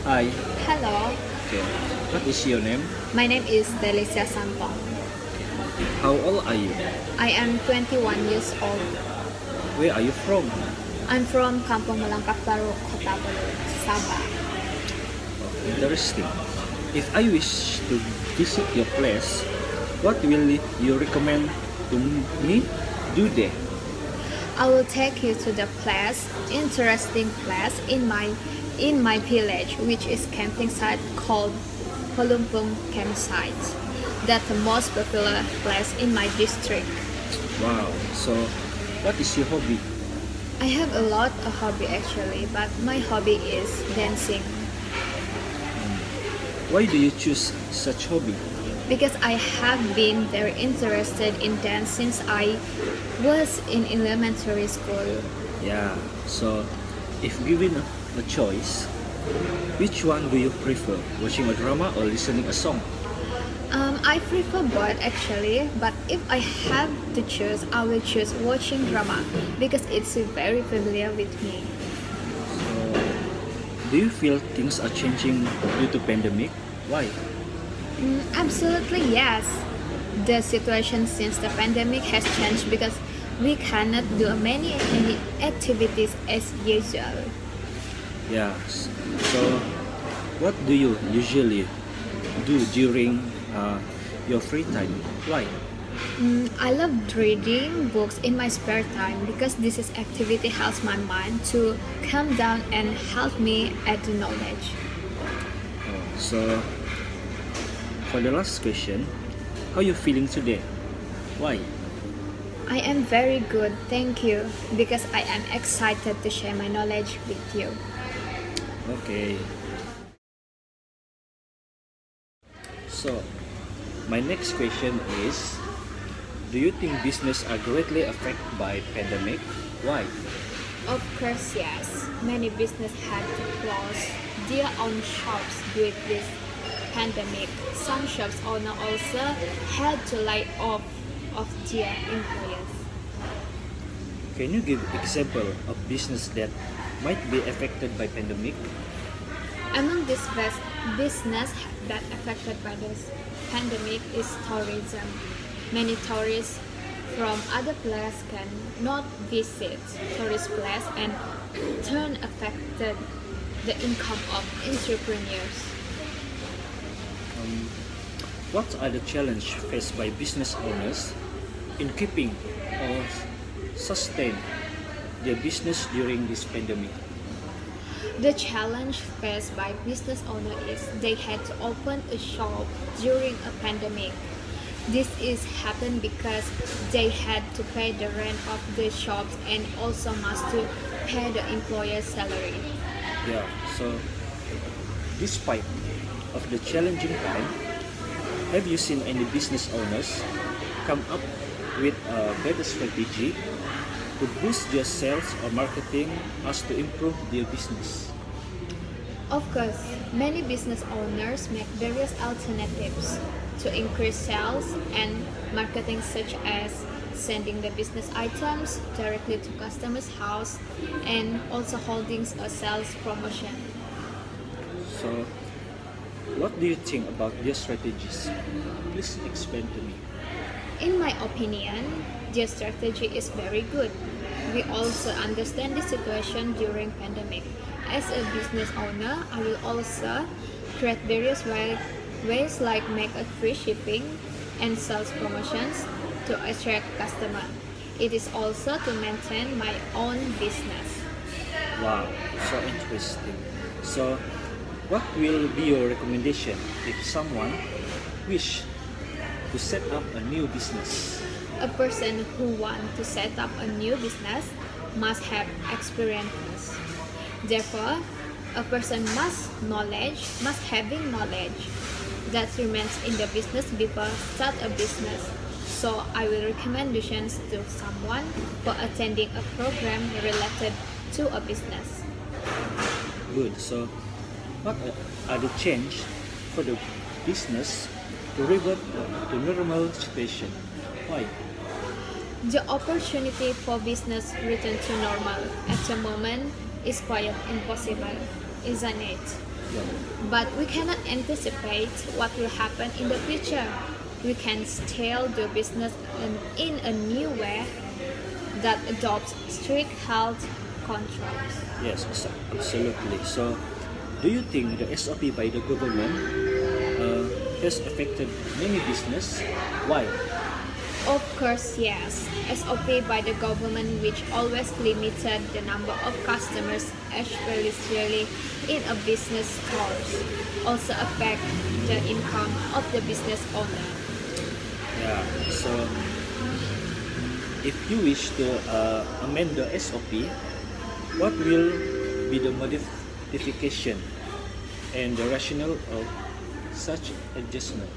Hi. Hello, Okay. What is your name? my name is Delicia Santong. How old are you? I am 21 years old. Where are you from? I'm from Kampung Melangkap Baru, Kota Baru, Sabah. Oh, interesting. If I wish to visit your place, what will you recommend to me do there? I will take you to the interesting place in my village, which is camping site called Pelumpung Campsite. That's the most popular place in my district. Wow. So, what is your hobby? I have a lot of hobby actually, but my hobby is dancing. Why do you choose such hobby? Because I have been very interested in dance since I was in elementary school. Yeah. So, if given a choice, which one do you prefer? Watching a drama or listening a song? I prefer both actually, but if I have to choose, I will choose watching drama because it's very familiar with me. So, do you feel things are changing due to pandemic? Why? Absolutely yes. The situation since the pandemic has changed because we cannot do many activities as usual. Yes. So, what do you usually do during your free time? Why? I love reading books in my spare time because this is activity helps my mind to calm down and help me add the knowledge. So, for the last question, how you feeling today? Why? I am very good, thank you, because I am excited to share my knowledge with you. Okay. So, my next question is, do you think business are greatly affected by pandemic? Why? Of course, yes. Many businesses had to close their own shops due to this pandemic. Some shops owner also had to lay off of their employees. Can you give example of business that might be affected by pandemic? Among these best business that affected by this pandemic is tourism. Many tourists from other places can not visit tourist place and turn affected the income of entrepreneurs. What are the challenges faced by business owners in keeping or sustain their business during this pandemic? The challenge faced by business owners is they had to open a shop during a pandemic. This is happened because they had to pay the rent of the shops and also must to pay the employer's salary. Yeah, so despite of the challenging time, have you seen any business owners come up with a better strategy to boost their sales or marketing as to improve their business? Of course, many business owners make various alternatives to increase sales and marketing such as sending the business items directly to customers' house and also holding a sales promotion. So, what do you think about their strategies? Please explain to me. In my opinion, their strategy is very good. We also understand the situation during pandemic. As a business owner, I will also create various ways like make a free shipping and sales promotions to attract customer. It is also to maintain my own business. Wow, so interesting. So, what will be your recommendation if someone wish to set up a new business? A person who wants to set up a new business must have experience. Therefore, a person must having knowledge that remains in the business before start a business. So I will recommendations to someone for attending a program related to a business. Good. So, what are the change for the business to revert to normal situation? Why? The opportunity for business return to normal at the moment is quite impossible, isn't it? Yeah. But we cannot anticipate what will happen in the future. We can still do business in a new way that adopts strict health controls. Yes, absolutely. So, do you think the SOP by the government uh, has affected many business? Why? Of course, yes. SOP by the government, which always limited the number of customers, especially in a business stores, also affect the income of the business owner. Yeah. So, if you wish to amend the SOP, what will be the modification and the rationale of such adjustment?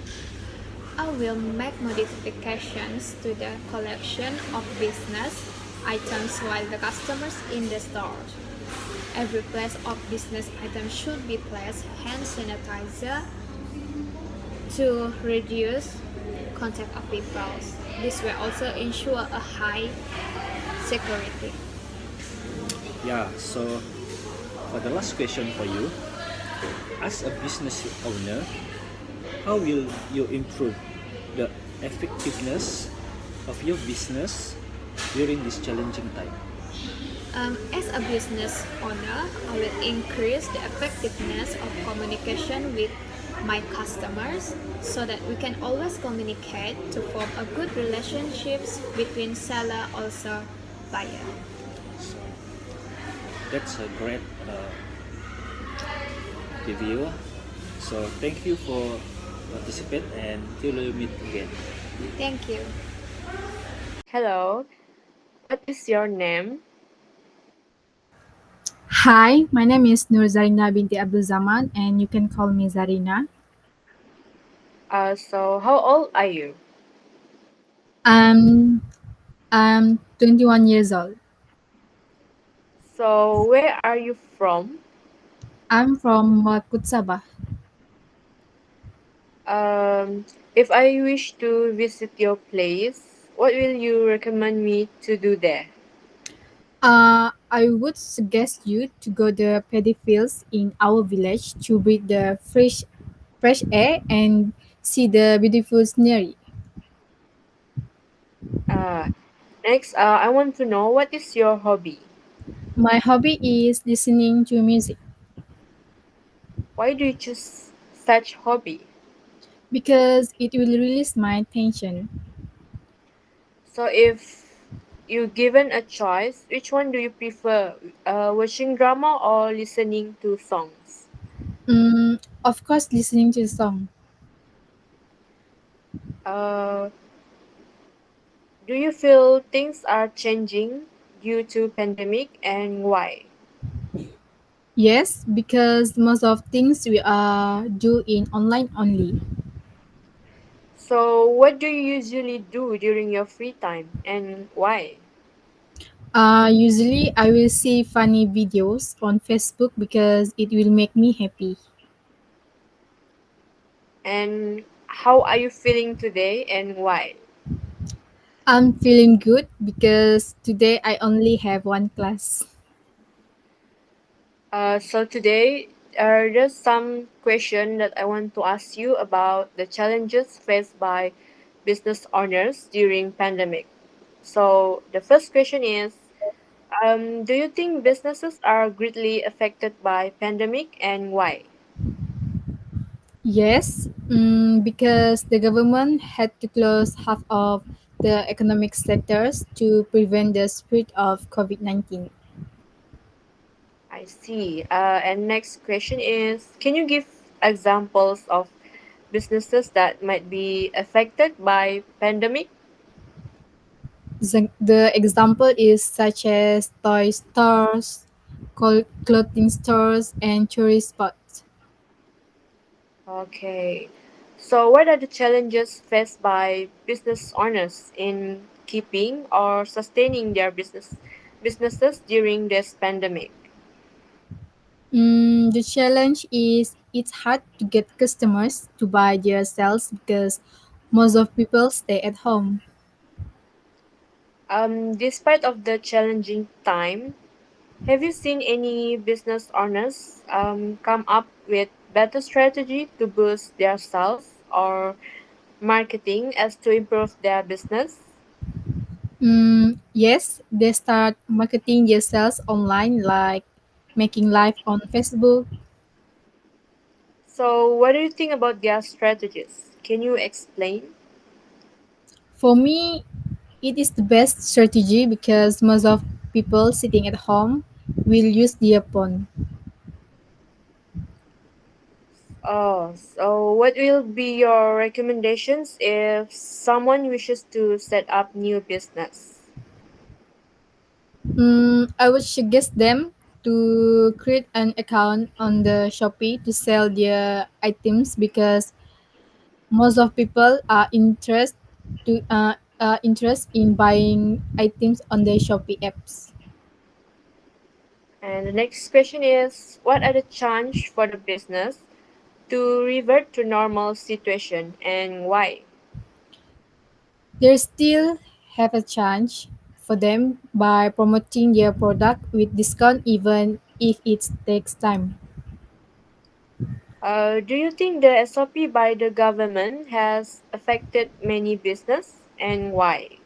I will make modifications to the collection of business items while the customers in the store. Every place of business item should be placed hand sanitizer to reduce contact of people. This will also ensure a high security. Yeah. So, for the last question for you, as a business owner, how will you improve the effectiveness of your business during this challenging time? As a business owner, I will increase the effectiveness of communication with my customers so that we can always communicate to form a good relationships between seller also buyer. So that's a great review. So thank you for participate and till we meet again. Thank you. Hello, what is your name? Hi, my name is Nur Zarina binti Abdul Zaman, and you can call me Zarina. So how old are you? I'm I'm 21 years old. So where are you from? I'm from Malakut, Sabah. If I wish to visit your place, what will you recommend me to do there? I would suggest you to go the paddy fields in our village to breathe the fresh air and see the beautiful scenery. Uh, Next, I want to know what is your hobby? My hobby is listening to music Why do you choose such hobby? because it will release my tension. So if you given a choice, which one do you prefer? Watching drama or listening to songs? Of course, listening to song. Uh, Do you feel things are changing due to pandemic and why? Yes, because most of things we are do in online only. So what do you usually do during your free time and why? Usually I will see funny videos on Facebook because it will make me happy. And how are you feeling today and why? I'm feeling good because today I only have one class. So today there's some question that I want to ask you about the challenges faced by business owners during pandemic. So the first question is, do you think businesses are greatly affected by pandemic and why? Yes, because the government had to close half of the economic sectors to prevent the spread of COVID-19. I see. And next question is, can you give examples of businesses that might be affected by pandemic? The example is such as toy stores, clothing stores, and tourist spots. Okay. So what are the challenges faced by business owners in keeping or sustaining their businesses during this pandemic? The challenge is it's hard to get customers to buy their sales because most of people stay at home. Despite of the challenging time, Have you seen any business owners come up with better strategy to boost their sales or marketing as to improve their business? Yes, they start marketing themselves online, like making live on Facebook. So, what do you think about their strategies? Can you explain? For me, it is the best strategy because most of people sitting at home will use their phone. Oh, so what will be your recommendations if someone wishes to set up new business? I would suggest them to create an account on the Shopee to sell their items because most of people are interest in buying items on the Shopee apps. And the next question is, what are the chances for the business to revert to normal situation and why? They still have a chance for them by promoting their product with discount even if it takes time. Do you think the SOP by the government has affected many business and why?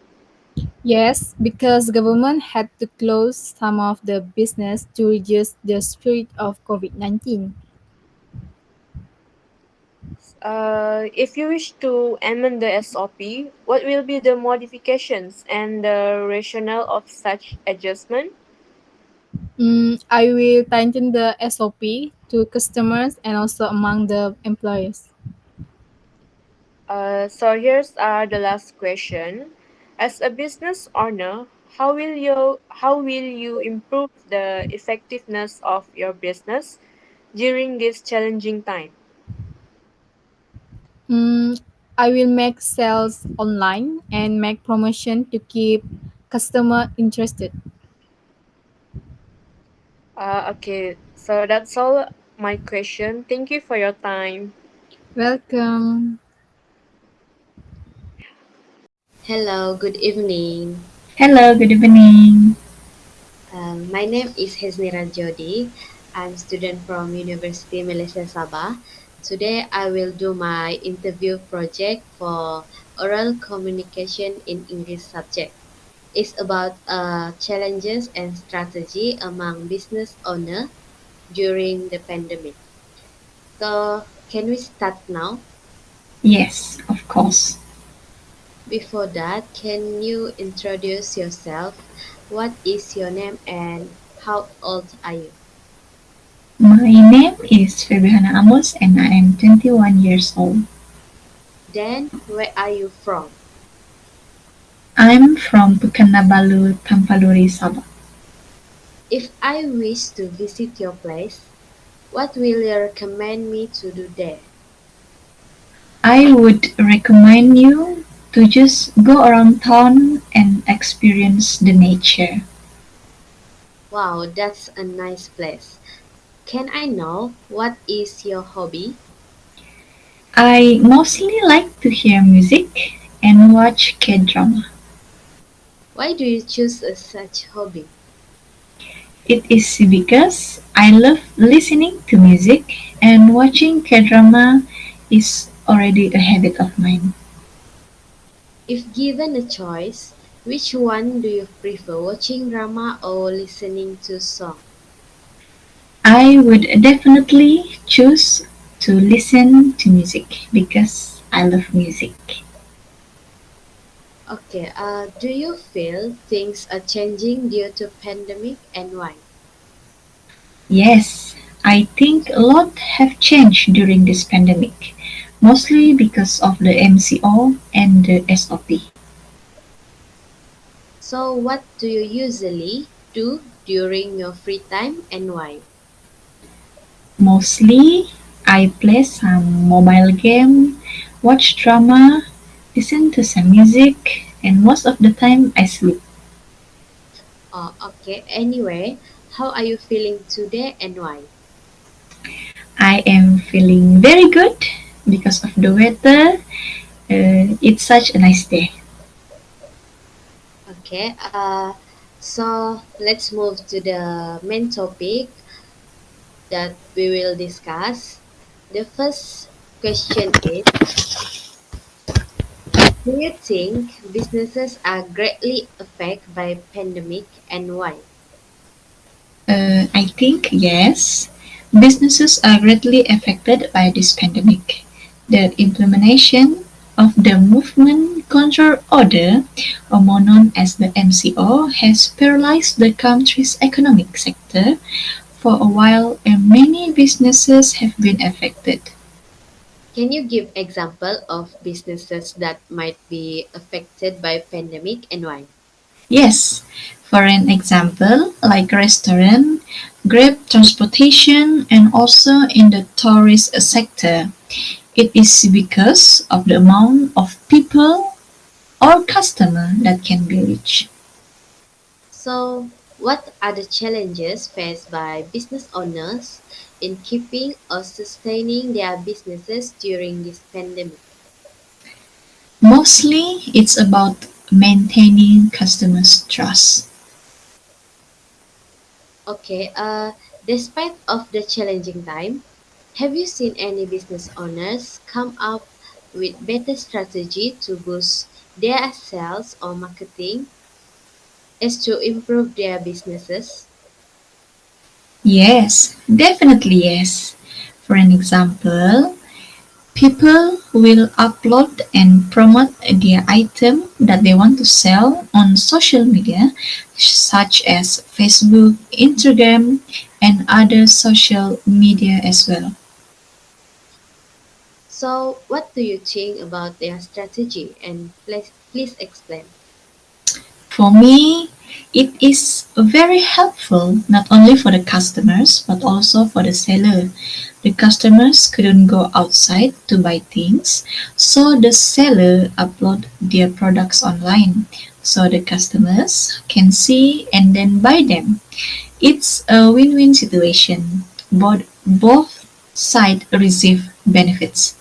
Yes, because government had to close some of the business to reduce the spread of COVID-19. If you wish to amend the SOP, what will be the modifications and the rationale of such adjustment? I will tighten the SOP to customers and also among the employees. So here's the last question. As a business owner, how will you improve the effectiveness of your business during this challenging time? Mm, I will make sales online and make promotion to keep customer interested. Okay, so that's all my question. Thank you for your time. Welcome. Hello, good evening. Hello, good evening. My name is Hesnira Jodi. I'm student from University Malaysia Sabah. Today I will do my interview project for oral communication in English subject. It's about challenges and strategy among business owner during the pandemic. So can we start now? Yes, of course. Before that, can you introduce yourself? What is your name and how old are you? My name is Febriana Amos and I am 21 years old. Then, where are you from? I'm from Pekanbaru, Tampaluri, Sabah. If I wish to visit your place, what will you recommend me to do there? I would recommend you to just go around town and experience the nature. Wow, that's a nice place. Can I know what is your hobby? I mostly like to hear music and watch K-drama. Why do you choose such hobby? It is because I love listening to music and watching K-drama is already a habit of mine. If given a choice, which one do you prefer, watching drama or listening to song? I would definitely choose to listen to music because I love music. Okay, do you feel things are changing due to pandemic and why? Yes, I think a lot have changed during this pandemic, mostly because of the MCO and the SOP. So what do you usually do during your free time and why? Mostly, I play some mobile game, watch drama, listen to some music, and most of the time I sleep. Okay, anyway, how are you feeling today and why? I am feeling very good because of the weather. It's such a nice day. Okay, So let's move to the main topic that we will discuss. The first question is, do you think businesses are greatly affected by pandemic and why? I think yes, businesses are greatly affected by this pandemic. The implementation of the Movement Control Order, or more known as the MCO, has paralyzed the country's economic sector for a while, and many businesses have been affected. Can you give example of businesses that might be affected by pandemic and why? Yes, for an example, like restaurant, Grab transportation, and also in the tourist sector. It is because of the amount of people or customer that can be reached. So, what are the challenges faced by business owners in keeping or sustaining their businesses during this pandemic? Mostly, it's about maintaining customers' trust. Okay, despite of the challenging time, have you seen any business owners come up with better strategy to boost their sales or marketing as to improve their businesses? Yes, definitely yes. For an example, people will upload and promote their item that they want to sell on social media, such as Facebook, Instagram, and other social media as well. So, what do you think about their strategy and please explain. For me, it is very helpful not only for the customers but also for the seller. The customers couldn't go outside to buy things, so the seller upload their products online so the customers can see and then buy them. It's a win-win situation. Both sides receive benefits.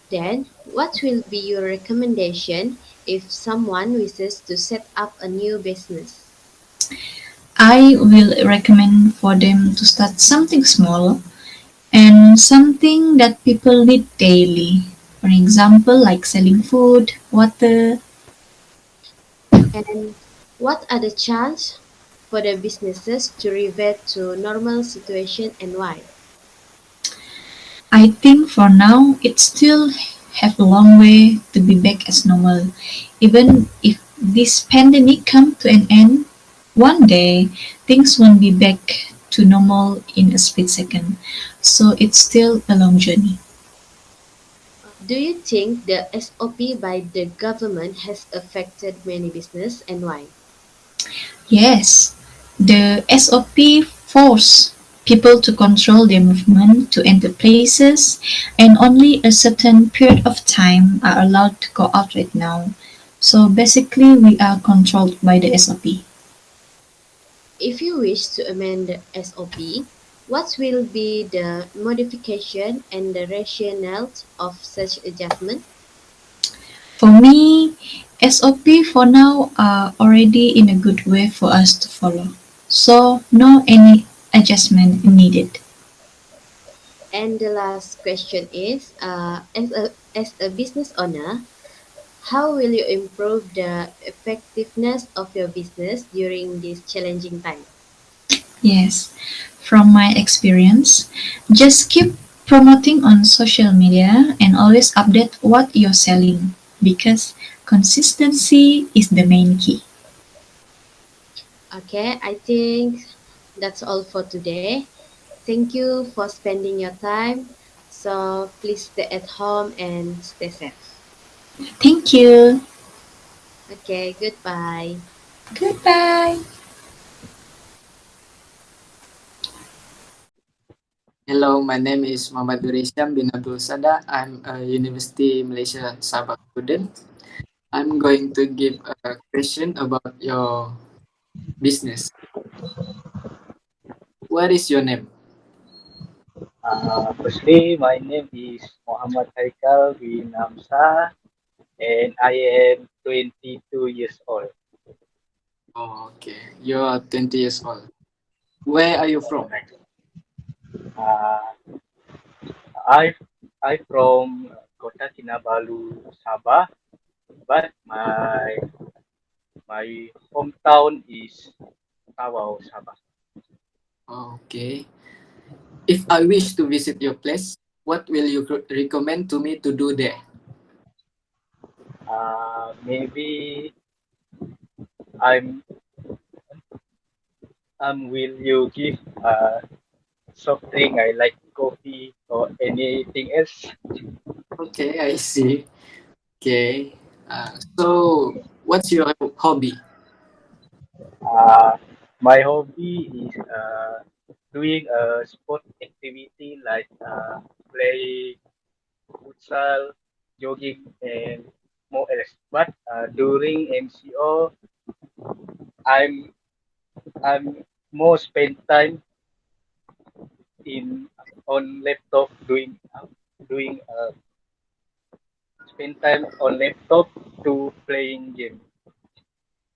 Then, what will be your recommendation if someone wishes to set up a new business? I will recommend for them to start something small and something that people need daily. For example, like selling food, water. And what are the chances for the businesses to revert to normal situation and why? I think for now it still have a long way to be back as normal. Even if this pandemic come to an end, one day things won't be back to normal in a split second. So it's still a long journey. Do you think the SOP by the government has affected many business and why? Yes, the SOP force people to control their movement to enter places, and only a certain period of time are allowed to go out right now. So basically, we are controlled by the SOP. If you wish to amend the SOP, what will be the modification and the rationale of such adjustment? For me, SOP for now are already in a good way for us to follow. So no any adjustment needed. And the last question is, as a business owner, how will you improve the effectiveness of your business during this challenging time? Yes, from my experience, just keep promoting on social media and always update what you're selling because consistency is the main key. Okay, I think that's all for today. Thank you for spending your time. So please stay at home and stay safe. Thank you. Okay, goodbye. Goodbye. Hello, my name is Muhammad Durisham bin Abdul Sada. I'm a University Malaysia Sabah student. I'm going to give a question about your business. What is your name? Firstly, my name is Muhammad Haikal bin Hamzah and I am 22 years old. Oh, okay. You're 20 years old. Where are you from? Right. Uh, I I from Kota Kinabalu, Sabah, but my hometown is Tawau, Sabah. Okay. If I wish to visit your place, what will you recommend to me to do there? Maybe I'm will you give soft drink? I like coffee or anything else. Okay, I see. Okay. So, what's your hobby? Uh, my hobby is doing a sport activity like playing futsal, jogging, and more else. But during MCO, I'm I'm more spend time in on laptop doing spend time on laptop to playing game.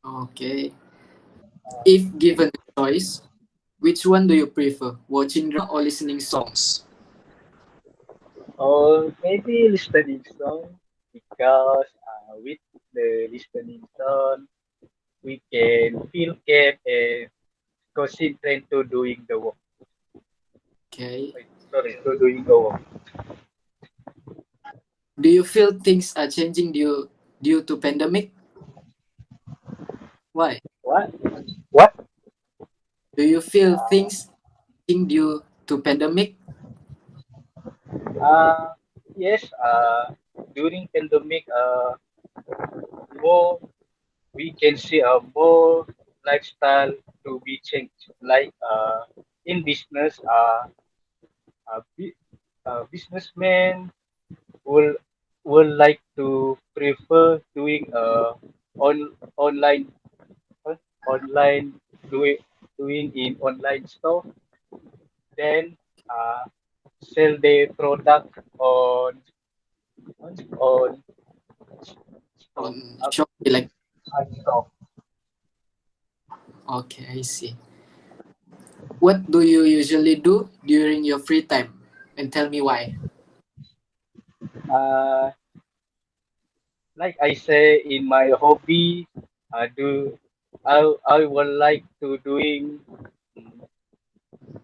Okay. If given a choice, which one do you prefer? Watching drama or listening songs? Or maybe listening song because with the listening song we can feel calm and concentrate to doing the work. Okay. Wait, sorry, to doing the work. Do you feel things are changing due to pandemic? Why? What? What? Do you feel things changing due to pandemic? Uh, yes. During pandemic, more we can see a more lifestyle to be changed. Like in business, uh, bu- businessmen will will like to prefer doing online uh, online doing doing in online store, then uh, sell their product on store On Shopee, like, on store. okay, I see. What do you usually do during your free time? And tell me why. Uh, like I say in my hobby, do I would like to doing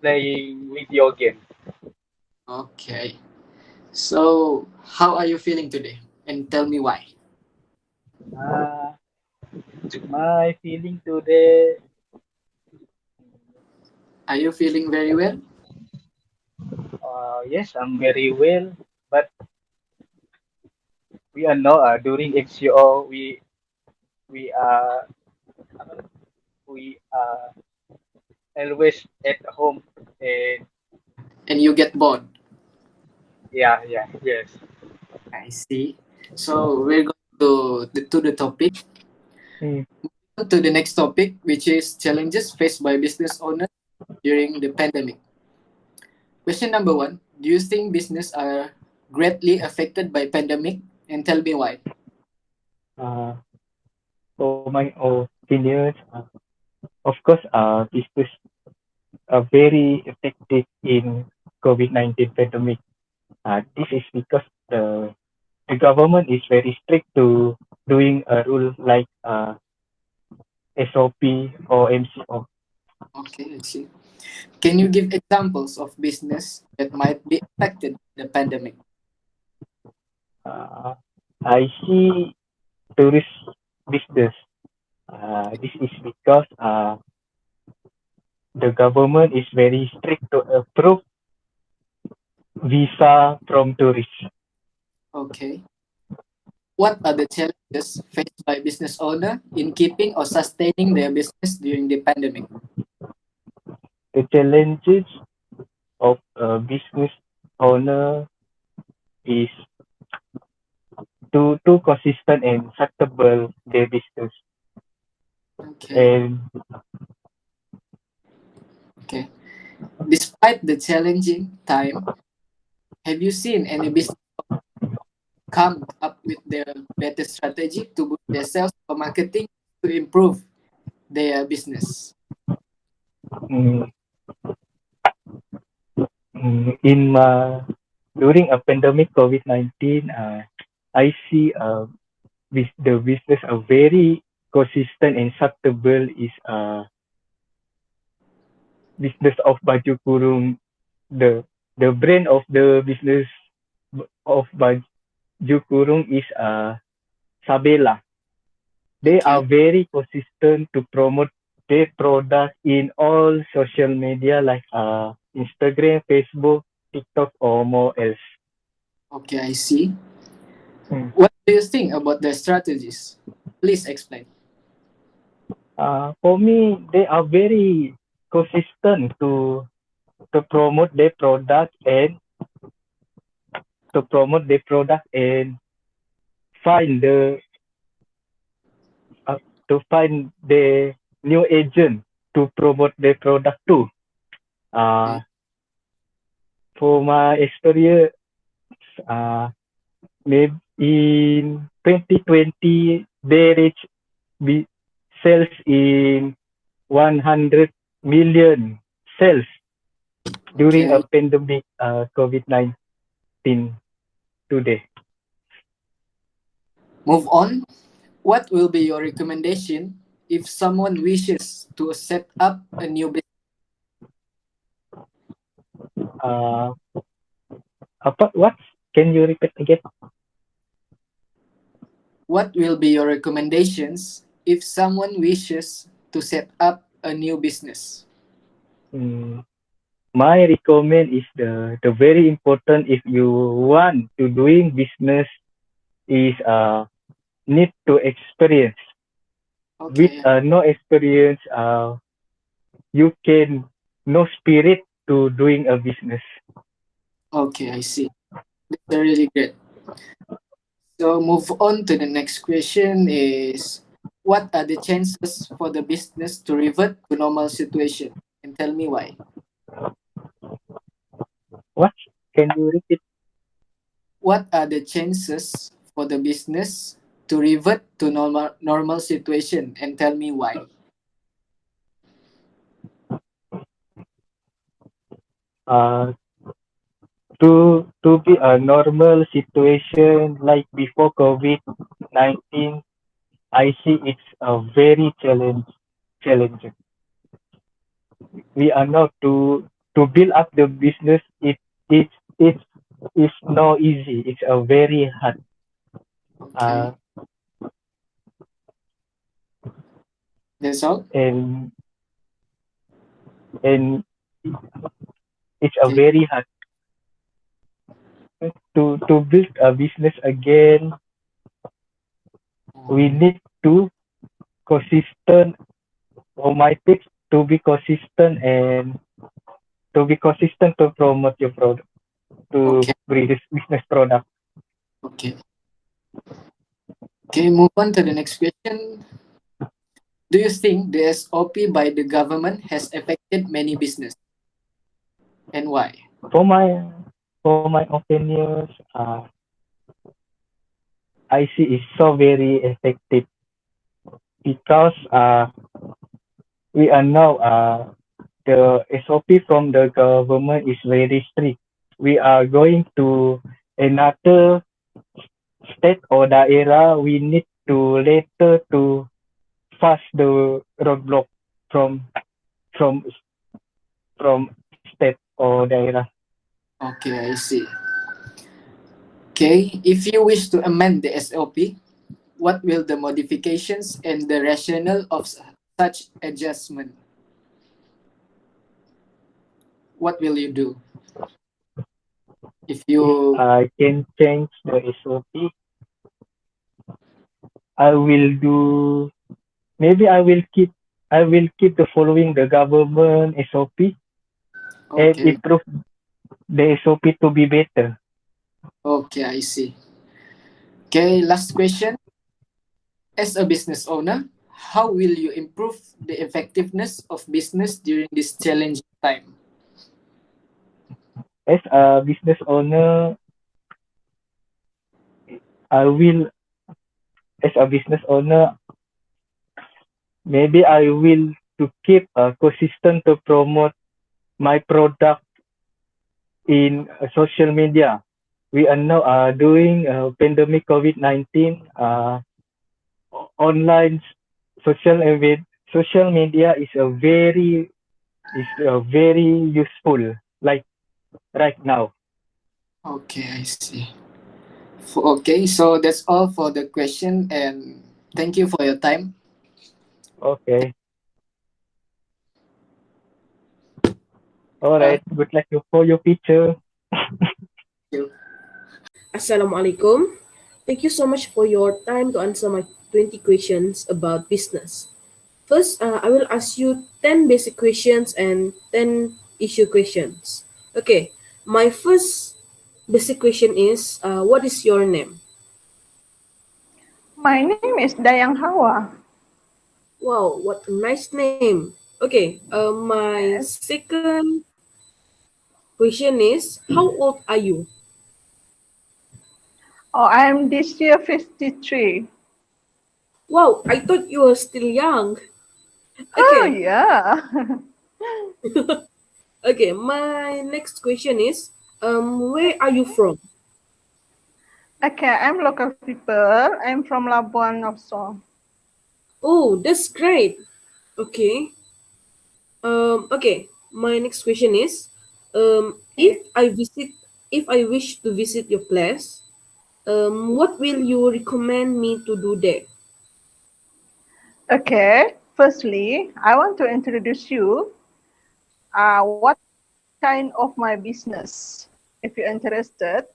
playing video game. Okay. So, how are you feeling today? And tell me why. Uh, my feeling today, Are you feeling very well? yes, I'm very well, but we are not during XCO. We are we are always at home, and And you get bored. yeah, yes. I see. So, we're going to the topic. Mm. To the next topic, which is challenges faced by business owners during the pandemic. Question number one: do you think business are greatly affected by pandemic? And tell me why. Uh, for my opinion, of course, business are very effective in COVID-19 pandemic. This is because the government is very strict to doing a rule like SOP or MCO. Okay, I see. Can you give examples of business that might be affected by the pandemic? Uh, I see tourist business. This is because the government is very strict to approve visa from tourists. Okay. What are the challenges faced by business owner in keeping or sustaining their business during the pandemic? The challenges of a business owner is to consistent and sustainable their business. Okay. And Okay. Despite the challenging time, have you seen any business come up with their better strategy to boost their sales or marketing to improve their business? Mm, in during a pandemic COVID-19, I see the business are very consistent and sustainable is business of baju kurung. The brand of the business of baju kurung is Sabela. They Okay. are very consistent to promote their product in all social media like Instagram, Facebook, TikTok, or more else. Okay, I see. Hmm. What do you think about their strategies? Please explain. For me, they are very consistent to promote their product and find the uh, to find the new agent to promote their product too. Okay. Uh, for my experience, uh, maybe in 2020 they reached be sales in 100 million sales during a Okay. pandemic COVID-19 today. Move on. What will be your recommendation if someone wishes to set up a new business? Uh, what? Can you repeat again? What will be your recommendations if someone wishes to set up a new business? Mm, my recommend is the very important if you want to doing business is need to experience. With Okay. no experience, you can no spirit to doing a business. Okay, I see. That's really great. So move on to the next question is what are the chances for the business to revert to normal situation? And tell me why. What? Can you repeat? What are the chances for the business to revert to normal situation and tell me why? Uh, to be a normal situation like before COVID-19, I see it's a very challenging. We are now to build up the business. It's it's not easy. It's a very hard. Okay. Uh, That's all? and and it's a Okay. very hard to build a business again. We need to consistent for my tips to be consistent and to promote your product to Okay. bring this business product. Okay. Okay, move on to the next question. Do you think the SOP by the government has affected many business and why? For my for my opinions, I see is so very effective because we are now the SOP from the government is very strict. We are going to another state or daerah. We need to later to fast the roadblock from from from state or daerah. Okay, I see. Okay, if you wish to amend the SOP, what will the modifications and the rationale of such adjustment? What will you do if If you? I can change the SOP, I will do. Maybe I will keep the following the government SOP and Okay, improve the SOP to be better. okay, I see. Okay, last question. As a business owner, how will you improve the effectiveness of business during this challenging time? As a business owner, I will as a business owner maybe I will to keep consistent to promote my product in social media. We are now doing pandemic COVID-19 online social media is very useful like right now. Okay, I see. Okay, so that's all for the question, and thank you for your time. Okay. All Uh, right. Good luck for your picture. thank you. Assalamualaikum. Thank you so much for your time to answer my 20 questions about business. First, I will ask you 10 basic questions and 10 issue questions. Okay, my first basic question is what is your name? My name is Dayang Hawa. Wow, what a nice name. Okay, my Yes. second question is how old are you? Oh, I am this year 53. Wow, I thought you were still young. Oh, Okay, yeah. okay, my next question is where are you from? Okay, I'm local people. I'm from Labuan also. Oh, that's great. Okay. Okay. My next question is, Okay. if I wish to visit your place, what will you recommend me to do there? Okay, firstly, I want to introduce you what kind of my business. If you're interested,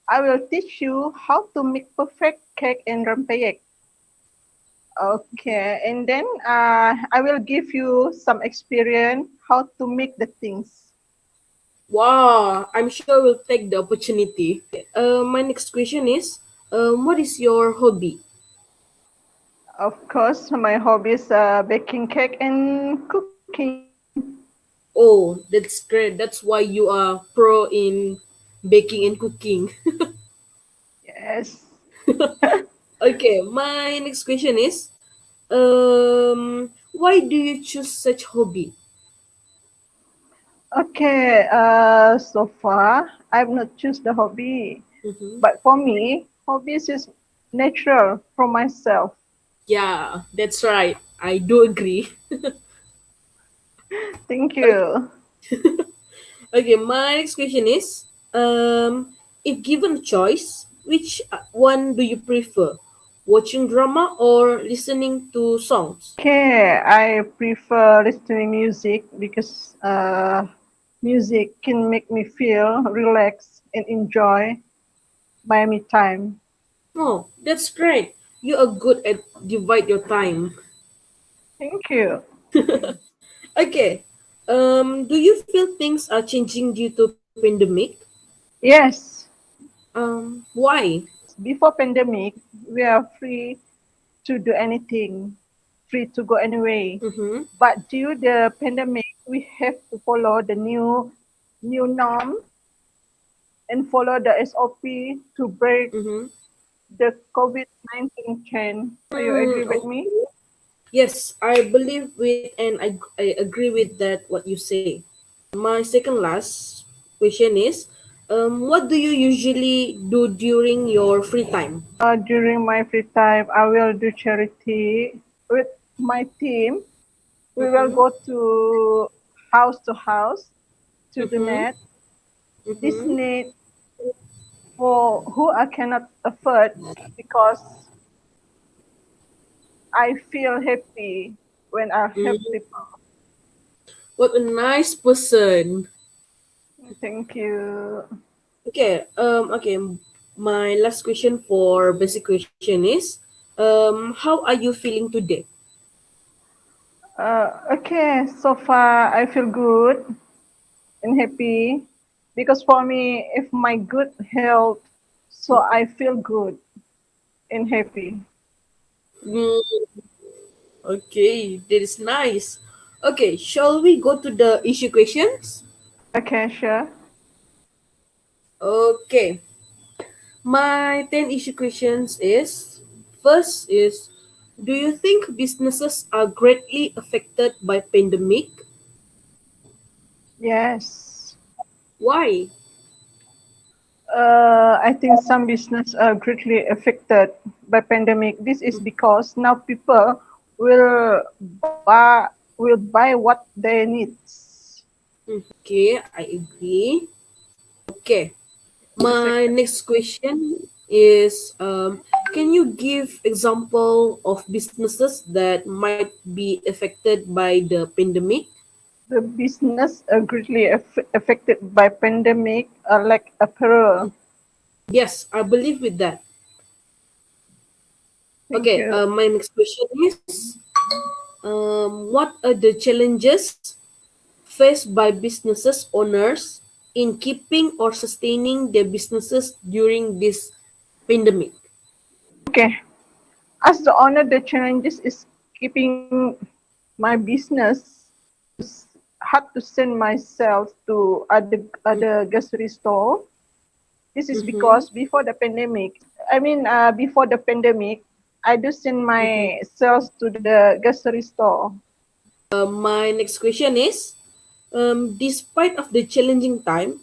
I will teach you how to make perfect cake in rempeyek. Okay, and then I will give you some experience how to make the things. Wow, I'm sure we'll take the opportunity. My next question is, what is your hobby? Of course, my hobby is baking cake and cooking. Oh, that's great. That's why you are pro in baking and cooking. Yes. Okay, my next question is, why do you choose such hobby? Okay, so far I've not choose the hobby, Mm-hmm. but for me, hobbies is natural for myself. Yeah, that's right. I do agree. Thank Okay, you. okay. My next question is, if given a choice, which one do you prefer, watching drama or listening to songs? Okay, I prefer listening music because music can make me feel relaxed and enjoy my me time. Oh, that's great. You are good at divide your time. Thank you. Okay. Do you feel things are changing due to pandemic? Yes, Why? before pandemic, we are free to do anything, free to go anyway. Mm-hmm. But due the pandemic, we have to follow the new norm and follow the SOP to break Mm-hmm. the COVID-19 chain. Are you agree with me? Okay. Yes, I believe with and I agree with that what you say. My second last question is, what do you usually do during your free time? During my free time, I will do charity with my team. We will Mm-hmm. go to house to Mm-hmm. donate this Mm-hmm. need for who I cannot afford because I feel happy when I help Mm, people. what a nice person. Thank you. Okay. Okay. My last question for basic question is, how are you feeling today? Okay, so far I feel good and happy because for me, if my good health, so I feel good and happy. Mm, okay, that is nice. Okay, shall we go to the issue questions? Okay, sure. Okay, my 10 issue questions is, first is, Do you think businesses are greatly affected by pandemic? Yes. Why? I think some business are greatly affected by pandemic. This is because now people will buy what they need. Okay, I agree. Okay, The my second, next question is can you give example of businesses that might be affected by the pandemic? the business are greatly affected by pandemic, like apparel. Yes, I believe with that. Thank Okay, you. my next question is what are the challenges faced by businesses owners in keeping or sustaining their businesses during this pandemic? Okay. As the owner, the challenges is keeping my business. Had to send myself to other grocery store. This is Mm-hmm. because before the pandemic, I do send Mm-hmm. my sales to the grocery store. My next question is despite of the challenging time,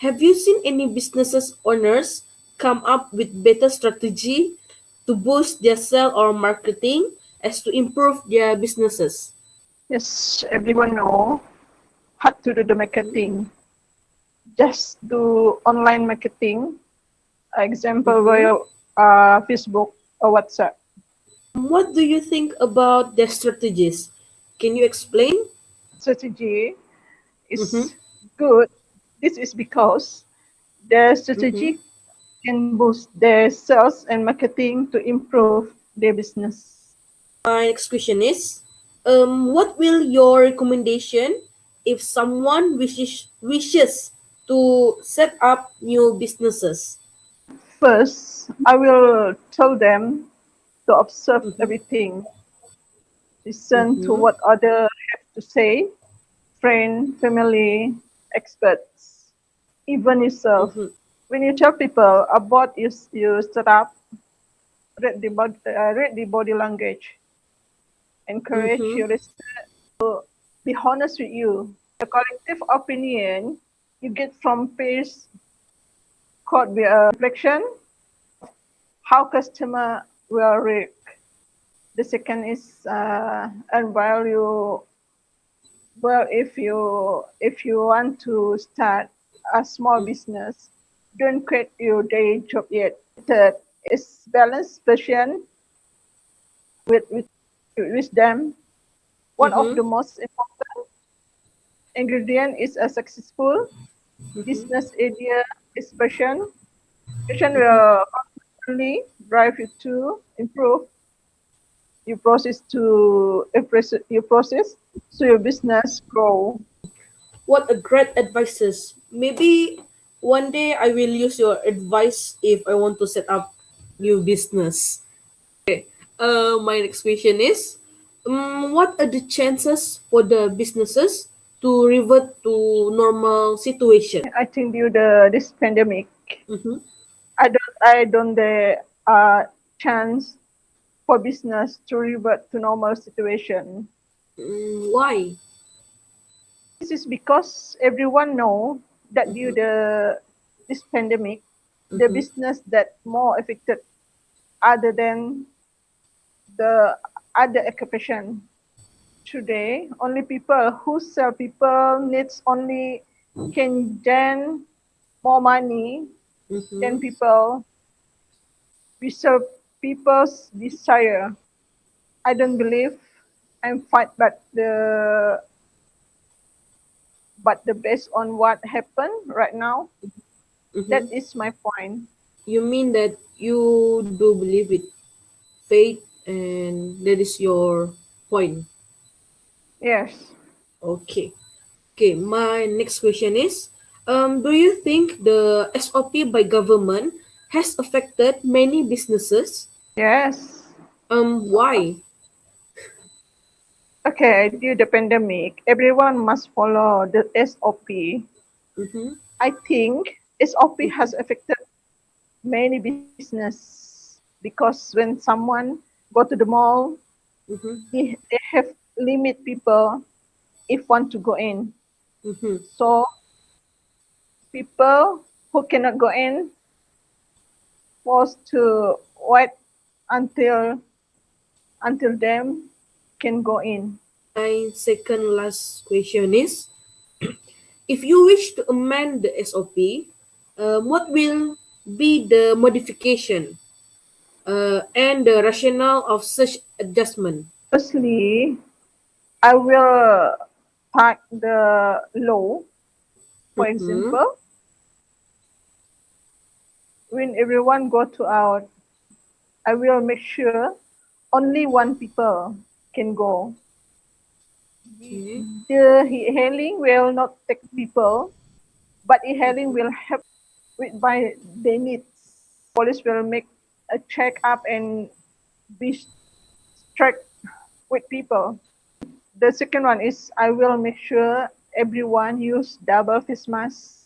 have you seen any businesses owners come up with better strategy to boost their sale or marketing as to improve their businesses? Yes, everyone know how to do the marketing. Just do online marketing. Example Mm-hmm. via Facebook or WhatsApp. What do you think about their strategies? Can you explain? Strategy Mm-hmm. is good. This is because their Mm-hmm. strategy can boost their sales and marketing to improve their business. My next question is, what will your recommendation if someone wishes to set up new businesses? First, I will tell them to observe Mm-hmm. everything, listen to Mm-hmm. what others have to say, friend, family, experts, even yourself. Mm-hmm. When you tell people about your startup, read the body language, encourage Mm-hmm. your listener to be honest with you. The collective opinion you get from peers could be a reflection of how customer will react. The second is and if you want to start a small business, don't quit your day job yet. Third is balance passion with them. One of Mm-hmm. the most important ingredient is a successful Mm-hmm. business idea is passion. Passion Mm-hmm. will constantly drive you to improve your process so your business grow. What a great advices. Maybe one day I will use your advice if I want to set up new business. Okay. My next question is, what are the chances for the businesses to revert to normal situation? I think due to this pandemic, Mm-hmm. I don't the chance for business to revert to normal situation. Why? This is because everyone know that due Mm-hmm. to this pandemic, the Mm-hmm. business that more affected other than the other occupation. Today, only people who sell people needs only can gain more money than Mm-hmm. people we serve people's desire. I don't believe I'm fight but the based on what happened right now, that Mm-hmm. is my point. You mean that you do believe it, faith, and that is your point. Yes. Okay. Okay, my next question is, do you think the SOP by government has affected many businesses? Yes. Why? Okay, due to pandemic, everyone must follow the SOP. Mm-hmm. I think SOP has affected many business because when someone go to the mall. Mm-hmm. They have limit people if want to go in. Mm-hmm. So people who cannot go in forced to wait until them can go in. My second last question is, if you wish to amend the SOP, what will be the modification and the rationale of such adjustment? Firstly, I will tag the law. For Mm-hmm. example, when everyone go to out, I will make sure only one people can go. Okay. The hailing will not take people, but e-hailing will help with by their needs. Police will make a check up and be strict with people. The second one is I will make sure everyone use double face mask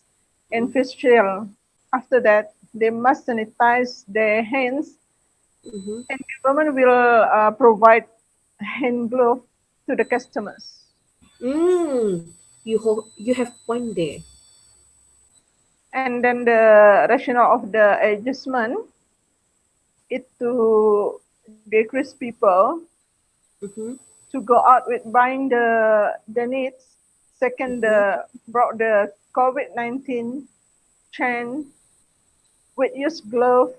and face shield. After that, they must sanitize their hands, Mm-hmm. and government will provide hand glove to the customers. Mm, you have point there. And then the rationale of the adjustment is to decrease people Mm-hmm. to go out with buying the needs. Second, Mm-hmm. the brought the COVID-19 chain with use glove,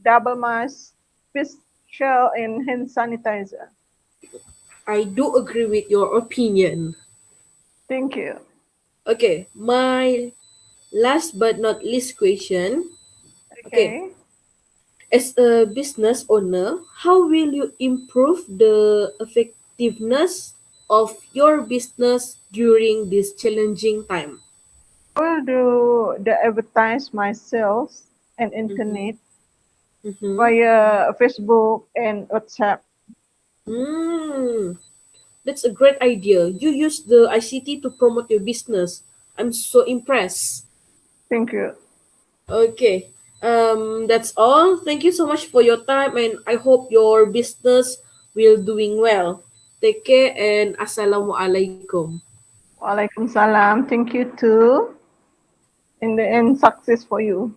double mask, face shield, and hand sanitizer. I do agree with your opinion. Thank you. Okay, my last but not least question. Okay, Okay. as a business owner, how will you improve the effectiveness of your business during this challenging time? I will do the advertise myself and Mm-hmm. internet Mm-hmm. via Facebook and WhatsApp. Mm, that's a great idea. You use the ICT to promote your business. I'm so impressed. Thank you. Okay. That's all. Thank you so much for your time, and I hope your business will doing well. Take care and assalamualaikum. Waalaikumsalam. Thank you too. In the end, success for you.